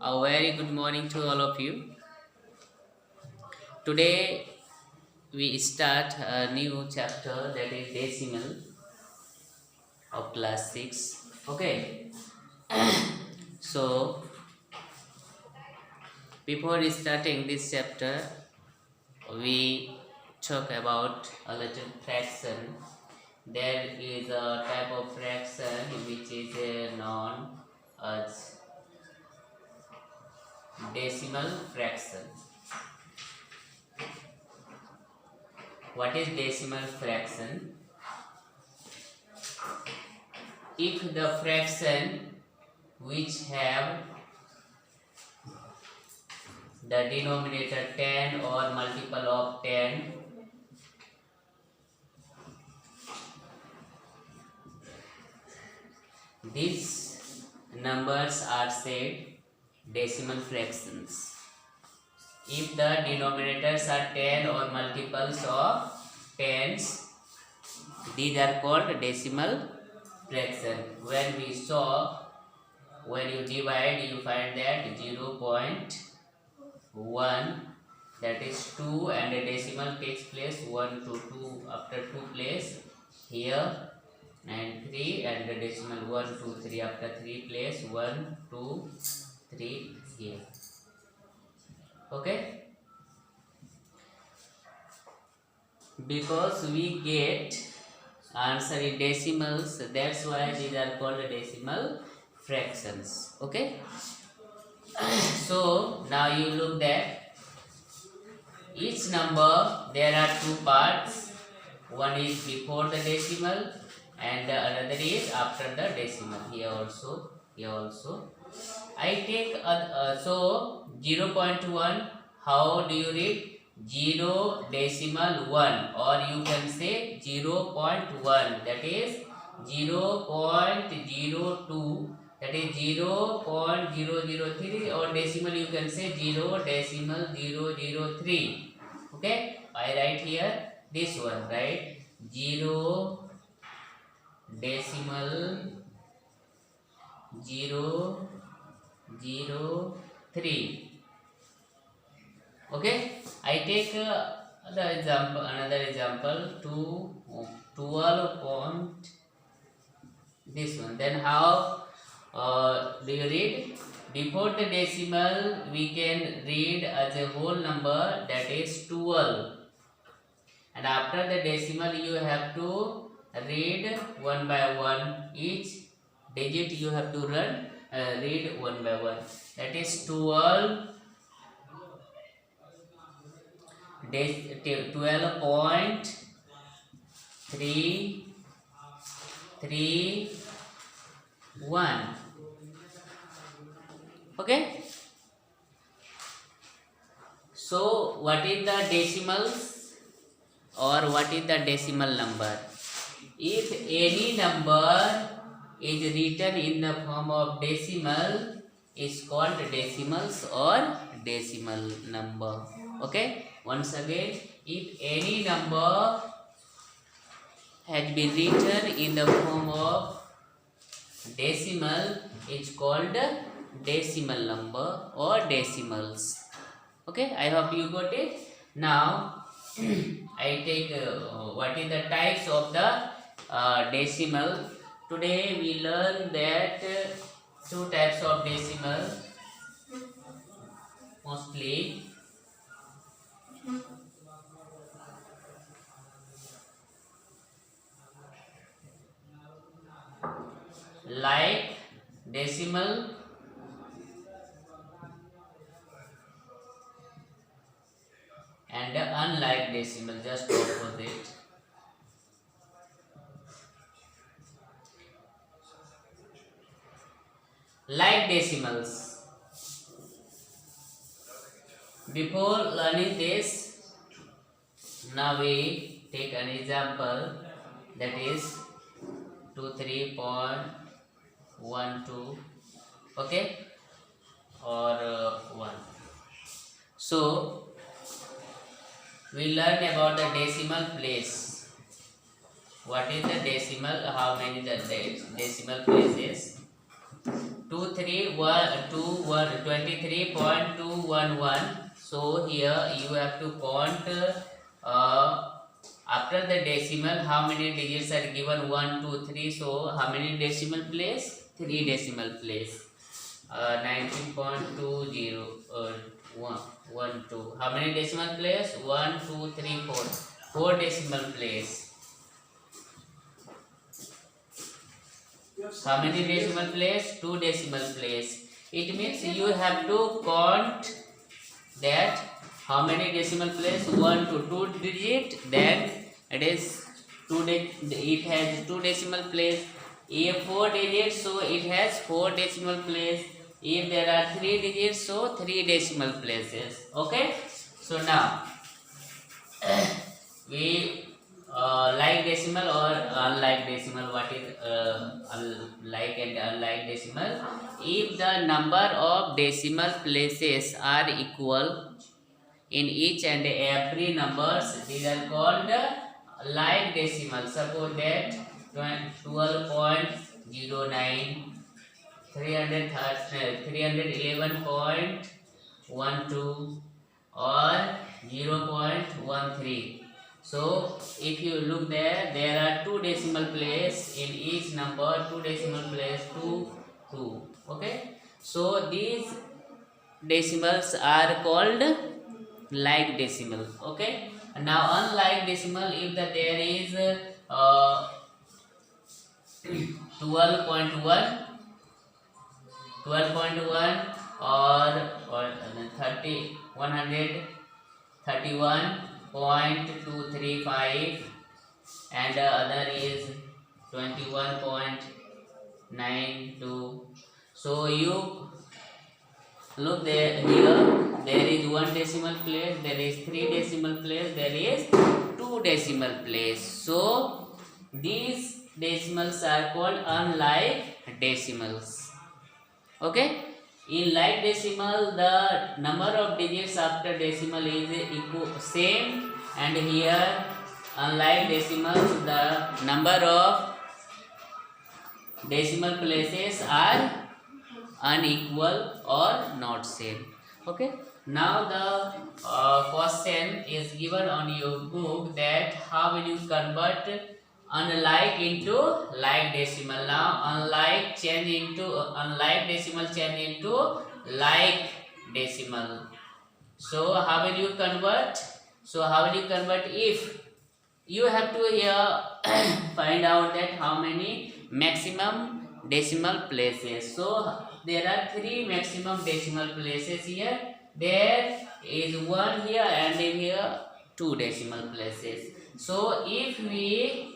A very good morning to all of you. Today we start a new chapter, that is decimal of class 6. Okay. So before starting this chapter, we talk about a little fraction. There is a type of fraction which is known as decimal fraction. What is decimal fraction? If the fraction which have the denominator 10 or multiple of 10, these numbers are said decimal fractions. If the denominators are 10 or multiples of tens, these are called decimal fraction. When we saw, when you divide, you find that 0.1, that is 2, and a decimal takes place 1 to 2, after 2 place here, and 3, and the decimal 1 2 3, after 3 place 1 2 3 here. Okay, because we get answer in decimals, that's why these are called decimal fractions. Okay, so now you look that each number there are two parts. One is before the decimal and the another is after the decimal. Here also I take so 0.1. How do you read? 0 decimal 1, or you can say 0.1, that is 0.02, that is 0.003, or decimal you can say 0 decimal 003. Okay, I write here this one, right? 0 decimal 003. Okay, I take another example, 12 point this one. Then how do you read? Before the decimal we can read as a whole number, that is 12, and after the decimal you have to read one by one. Each digit you have to read one by one. That is 12.331. Okay, so what is the decimals, or what is the decimal number? If any number is written in the form of decimal, is called decimals or decimal number. Okay, once again, if any number has been written in the form of decimal, is called decimal number or decimals. Okay, I hope you got it. Now I take what is the types of the decimal. Today we learn that two types of decimal mostly. Like decimal and unlike decimal, just opposite. Like decimals. Before learning this, now we take an example, that is 23.12. Okay, or 1. So we learn about the decimal place. What is the decimal? How many the decimal places? 2 23.211. So here you have to count after the decimal how many digits are given, 1 2 3. So how many decimal place? 3 decimal place. 19.20 1 2. How many decimal place? 1 2 3 4. 4 decimal place. How many decimal place? 2 decimal place. It means you have to count that how many decimal place? 1 to 2 digit. Then it is it has 2 decimal place. If 4 digits, so it has 4 decimal place. If there are 3 digits, so 3 decimal places. Okay. So now we like decimal or unlike decimal. What is like and unlike decimal? If the number of decimal places are equal in each and every numbers, these are called like decimal. Suppose that 12.09, 311.12 or 0.13. So if you look there, there are 2 decimal place in each number, 2 decimal place, 2 2. Okay, so these decimals are called like decimal. Okay, now unlike decimal, if there is 12.1 or 30 131.235 and the other is 21.92. So you look there, here there is 1 decimal place, there is 3 decimal place, there is 2 decimal place. So these decimals are called unlike decimals. Okay, in like decimal the number of digits after decimal is equal same, and here unlike decimals the number of decimal places are unequal or not same. Okay, now the question is given on your book that how will you convert unlike into like decimal. Now unlike change into unlike decimal change into like decimal. So how will you convert? So how will you convert? If you have to here find out that how many maximum decimal places. So there are 3 maximum decimal places here. There is 1 here and here 2 decimal places. So if we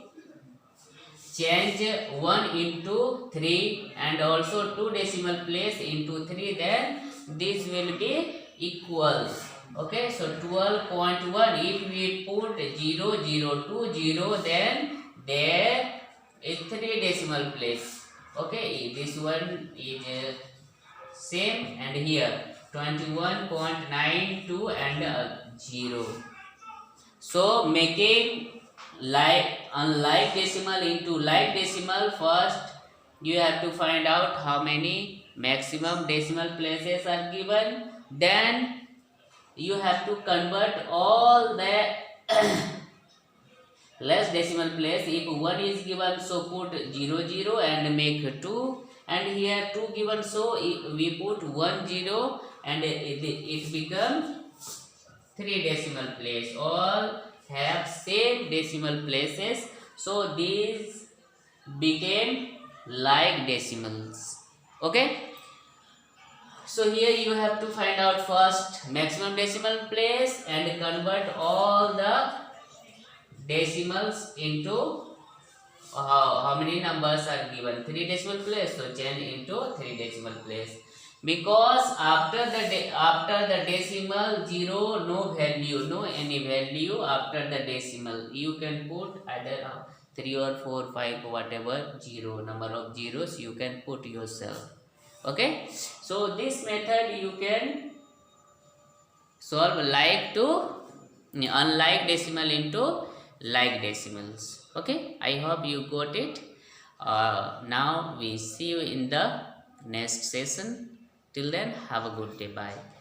change 1 into 3 and also 2 decimal place into 3, then this will be equal. Okay, so 12.1, if we put 0 0 2 0, then there is 3 decimal place. Okay, this one is same, and here 21.92 and 0. So making like unlike decimal into like decimal, first you have to find out how many maximum decimal places are given, then you have to convert all the less decimal place. If 1 is given, so put 0 0 and make 2, and here 2 given, so we put 1 0 and it becomes 3 decimal place. All have same decimal places, so these became like decimals. Okay, so here you have to find out first maximum decimal place and convert all the decimals into how many numbers are given, 3 decimal place, so change into 3 decimal place. Because after the decimal 0, no value, no any value after the decimal. You can put either 3 or 4 5 whatever 0 number of zeros you can put yourself. Okay, so this method you can solve like to unlike decimal into like decimals. Okay, I hope you got it. Now we see you in the next session. Till then, have a good day. Bye.